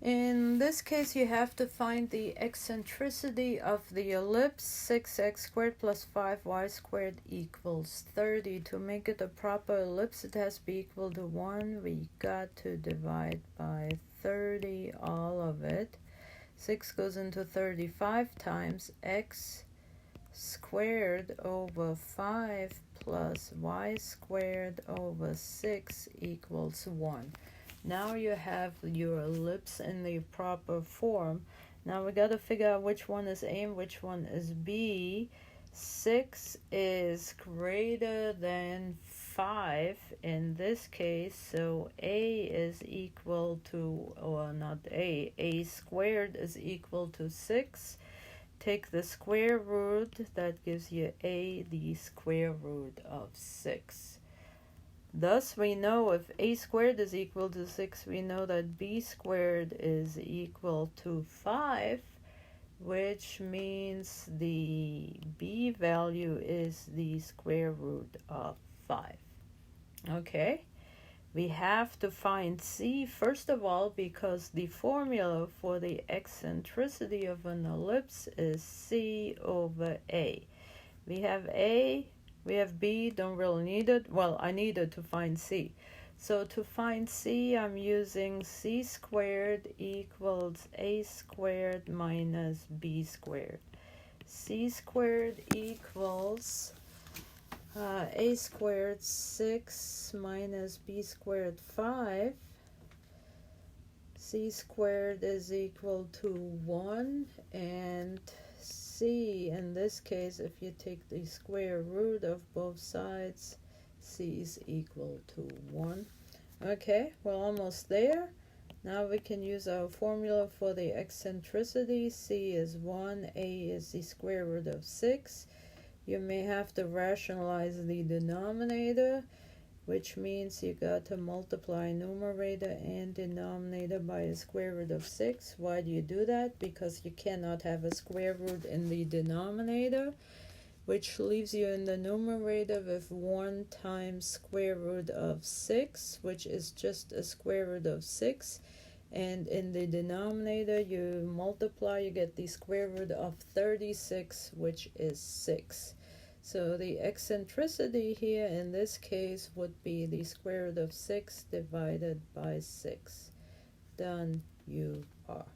In this case, you have to find the eccentricity of the ellipse. 6x squared plus 5y squared equals 30. To make it a proper ellipse, it has to be equal to 1. We got to divide by 30, all of it. 6 goes into 35 times x squared over 5 plus y squared over 6 equals 1. Now you have your ellipse in the proper form. Now we got to figure out which one is A and which one is B. 6 is greater than 5 in this case, so A is equal to, or not A squared is equal to 6. Take the square root, that gives you A, the square root of 6. Thus, we know if A squared is equal to 6, we know that B squared is equal to 5, which means the B value is the square root of 5. Okay, we have to find C first of all because the formula for the eccentricity of an ellipse is C over A. We have A, we have B, don't really need it. Well, I need it to find C. So to find C, I'm using C squared equals A squared minus B squared. C squared equals A squared 6 minus B squared 5. C squared is equal to 1, and C, in this case, if you take the square root of both sides, C is equal to 1. Okay, we're almost there. Now we can use our formula for the eccentricity. C is 1, A is the square root of 6. You may have to rationalize the denominator, which means you got to multiply numerator and denominator by a square root of 6. Why do you do that? Because you cannot have a square root in the denominator, which leaves you in the numerator with 1 times square root of 6, which is just a square root of 6. And in the denominator, you multiply, you get the square root of 36, which is 6. So the eccentricity here in this case would be the square root of 6 divided by 6. Done, you are.